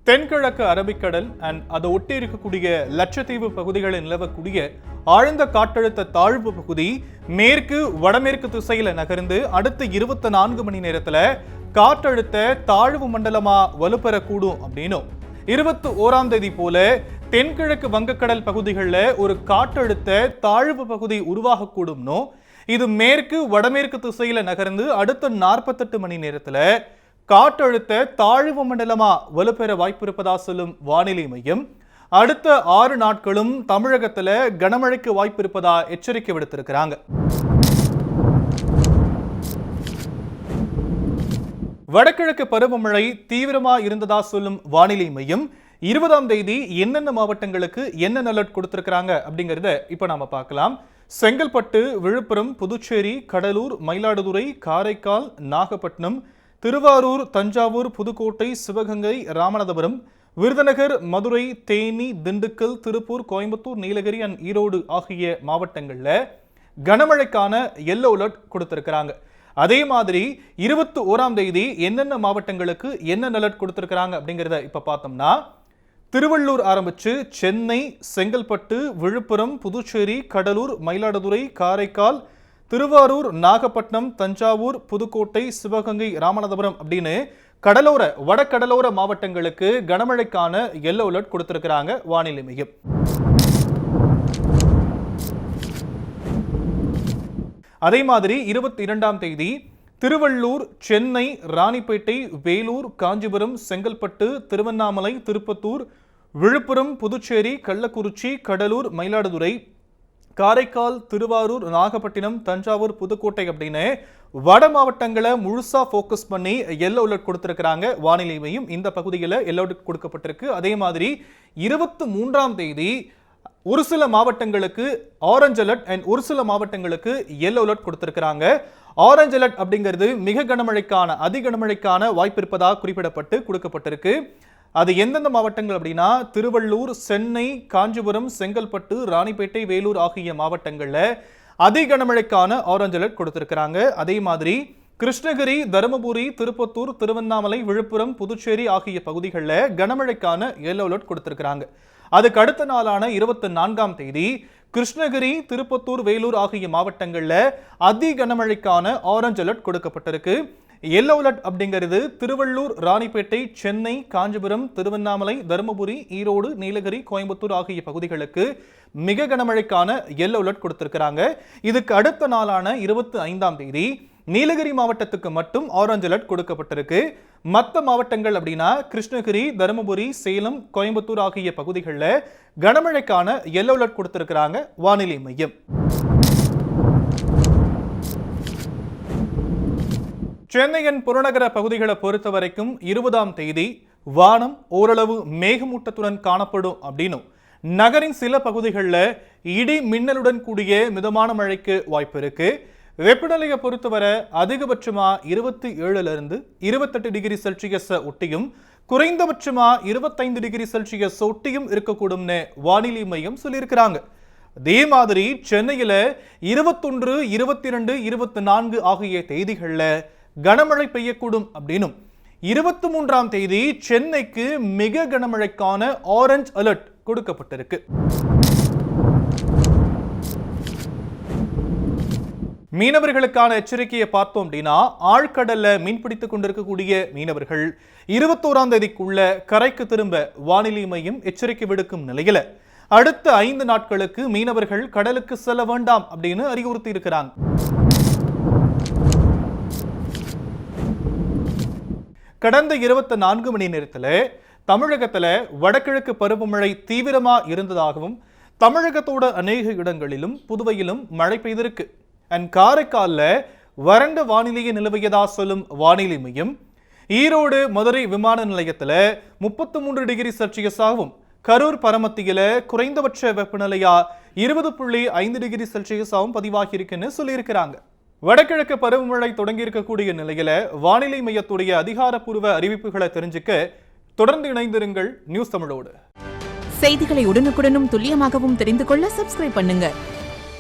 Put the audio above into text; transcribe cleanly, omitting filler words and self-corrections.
தென்கிழக்கு அரபிக்கடல் அதை ஒட்டி இருக்கக்கூடிய லட்சத்தீவு பகுதிகளில் நிலவக்கூடிய ஆழ்ந்த காற்றழுத்த தாழ்வு பகுதி மேற்கு வடமேற்கு திசையில நகர்ந்து அடுத்த 24 மணி நேரத்துல காற்றழுத்த தாழ்வு மண்டலமா வலுப்பெறக்கூடும் அப்படின்னும் 21ஆம் தேதி போல தென்கிழக்கு வங்கக்கடல் பகுதிகளில் ஒரு காற்றழுத்த தாழ்வு பகுதி உருவாகக்கூடும்னோ இது மேற்கு வடமேற்கு திசையில நகர்ந்து அடுத்த 48 மணி நேரத்துல காற்றழுத்த தாழ்வு மண்டலமா வலுப்பெற வாய்ப்பு இருப்பதா சொல்லும் வானிலை மையம் அடுத்த 6 நாட்களும் தமிழகத்துல கனமழைக்கு வாய்ப்பு இருப்பதா எச்சரிக்கை விடுத்திருக்கிறாங்க. வடகிழக்கு பருவமழை தீவிரமா இருந்ததா சொல்லும் வானிலை மையம் 20ஆம் தேதி என்னென்ன மாவட்டங்களுக்கு என்ன அலர்ட் கொடுத்திருக்கிறாங்க அப்படிங்கறத இப்ப நாம பார்க்கலாம். செங்கல்பட்டு, விழுப்புரம், புதுச்சேரி, கடலூர், மயிலாடுதுறை, காரைக்கால், நாகப்பட்டினம், திருவாரூர், தஞ்சாவூர், புதுக்கோட்டை, சிவகங்கை, ராமநாதபுரம், விருதுநகர், மதுரை, தேனி, திண்டுக்கல், திருப்பூர், கோயம்புத்தூர், நீலகிரி ஈரோடு ஆகிய மாவட்டங்கள்ல கனமழைக்கான எல்லோ அலர்ட் கொடுத்திருக்கிறாங்க. அதே மாதிரி 21ஆம் தேதி என்னென்ன மாவட்டங்களுக்கு என்ன அலர்ட் கொடுத்திருக்கிறாங்க அப்படிங்கிறத இப்ப பார்த்தோம்னா திருவள்ளூர் ஆரம்பிச்சு சென்னை, செங்கல்பட்டு, விழுப்புரம், புதுச்சேரி, கடலூர், மயிலாடுதுறை, காரைக்கால், திருவாரூர், நாகப்பட்டினம், தஞ்சாவூர், புதுக்கோட்டை, சிவகங்கை, ராமநாதபுரம் அப்படின்னு வடகடலோர மாவட்டங்களுக்கு கனமழைக்கான எல்லோ அலர்ட் கொடுத்திருக்கிறாங்க வானிலை மையம். அதே மாதிரி 22ஆம் தேதி திருவள்ளூர், சென்னை, ராணிப்பேட்டை, வேலூர், காஞ்சிபுரம், செங்கல்பட்டு, திருவண்ணாமலை, திருப்பத்தூர், விழுப்புரம், புதுச்சேரி, கள்ளக்குறிச்சி, கடலூர், மயிலாடுதுறை, காரைக்கால், திருவாரூர், நாகப்பட்டினம், தஞ்சாவூர், புதுக்கோட்டை அப்படின்னு வட மாவட்டங்களை முழுசா போக்கஸ் பண்ணி எல்லோ அலர்ட் கொடுத்திருக்கிறாங்க வானிலை மையம். இந்த பகுதியில் எல்லோ அலர்ட் கொடுக்கப்பட்டிருக்கு. அதே மாதிரி 23ஆம் தேதி ஒரு சில மாவட்டங்களுக்கு ஆரஞ்சு அலர்ட் ஒரு சில மாவட்டங்களுக்கு எல்லோ அலர்ட் கொடுத்திருக்கிறாங்க. ஆரஞ்சு அலர்ட் அப்படிங்கிறது மிக கனமழைக்கான அதிகனமழைக்கான வாய்ப்பு இருப்பதாக குறிப்பிடப்பட்டு கொடுக்கப்பட்டிருக்கு. அது எந்தெந்த மாவட்டங்கள் அப்படின்னா திருவள்ளூர், சென்னை, காஞ்சிபுரம், செங்கல்பட்டு, ராணிப்பேட்டை, வேலூர் ஆகிய மாவட்டங்களில் அதிகனமழைக்கான ஆரஞ்சு அலர்ட் கொடுத்திருக்கிறாங்க. அதே மாதிரி கிருஷ்ணகிரி, தருமபுரி, திருப்பத்தூர், திருவண்ணாமலை, விழுப்புரம், புதுச்சேரி ஆகிய பகுதிகளில் கனமழைக்கான எல்லோ அலர்ட் கொடுத்திருக்கிறாங்க. அதுக்கு அடுத்த நாளான 24ஆம் தேதி கிருஷ்ணகிரி, திருப்பத்தூர், வேலூர் ஆகிய மாவட்டங்களில் அதி கனமழைக்கான ஆரஞ்சு அலர்ட் கொடுக்கப்பட்டிருக்கு. எல்லோ அலர்ட் அப்படிங்கிறது திருவள்ளூர், ராணிப்பேட்டை, சென்னை, காஞ்சிபுரம், திருவண்ணாமலை, தருமபுரி, ஈரோடு, நீலகிரி, கோயம்புத்தூர் ஆகிய பகுதிகளுக்கு மிக கனமழைக்கான எல்லோ அலர்ட் கொடுத்திருக்கிறாங்க. இதுக்கு அடுத்த நாளான 25ஆம் தேதி நீலகிரி மாவட்டத்துக்கு மட்டும் ஆரஞ்சு அலர்ட் கொடுக்கப்பட்டிருக்கு. மற்ற மாவட்டங்கள் அப்படின்னா கிருஷ்ணகிரி, தருமபுரி, சேலம், கோயம்புத்தூர் ஆகிய பகுதிகளில் கனமழைக்கான எல்லோ அலர்ட் கொடுத்திருக்கிறாங்க வானிலை மையம். சென்னையின் புறநகர பகுதிகளை பொறுத்த வரைக்கும் 20ஆம் தேதி வானம் ஓரளவு மேகமூட்டத்துடன் காணப்படும் அப்படின்னும் நகரின் சில பகுதிகளில் இடி மின்னலுடன் கூடிய மிதமான மழைக்கு வாய்ப்பு இருக்கு. வெப்பநிலையை பொறுத்தவரை அதிகபட்சமா 27 28 டிகிரி செல்சியஸ் ஒட்டியும் குறைந்தபட்சமா 25 டிகிரி செல்சியஸ் ஒட்டியும் இருக்கக்கூடும்னு வானிலை மையம் சொல்லியிருக்கிறாங்க. அதே மாதிரி சென்னையில 21, 22, 24 ஆகிய தேதிகளில் கனமழை பெய்யக்கூடும் அப்படின்னும் 23ஆம் தேதி சென்னைக்கு மிக கனமழைக்கான ஆரஞ்சு அலர்ட் கொடுக்கப்பட்டிருக்கு. மீனவர்களுக்கான எச்சரிக்கையை பார்த்தோம் அப்படின்னா ஆழ்கடல்ல மீன்பிடித்துக் கொண்டிருக்கக்கூடிய மீனவர்கள் 21ஆம் தேதிக்குள்ள கரைக்கு திரும்ப வானிலை மையம் எச்சரிக்கை விடுக்கும் நிலையில அடுத்த 5 நாட்களுக்கு மீனவர்கள் கடலுக்கு செல்ல வேண்டாம் அப்படின்னு அறிவுறுத்தி இருக்கிறாங்க. கடந்த 24 மணி நேரத்தில் தமிழகத்தில் வடகிழக்கு பருவமழை தீவிரமா இருந்ததாகவும் தமிழகத்தோட அநேக இடங்களிலும் புதுவையிலும் மழை பெய்திருக்கு. காரைக்காலில் வறண்ட வானிலையை நிலவியதா சொல்லும் வானிலை மையம் ஈரோடு, மதுரை விமான நிலையத்தில் 33 டிகிரி செல்சியஸாகவும் கரூர், பரமத்தியில குறைந்தபட்ச வெப்பநிலையா 20.5 டிகிரி செல்சியஸாகவும் பதிவாகி இருக்குன்னு சொல்லியிருக்கிறாங்க. வடகிழக்கு பருவமழை தொடங்கி இருக்கக்கூடிய நிலையில வானிலை மையத்துடைய அதிகாரப்பூர்வ அறிவிப்புகளை தெரிஞ்சுக்க தொடர்ந்து இணைந்திருங்கள் நியூஸ் தமிழோடு. செய்திகளை உடனுக்குடனும் துல்லியமாகவும் தெரிந்து கொள்ள சப்ஸ்கிரைப் பண்ணுங்க.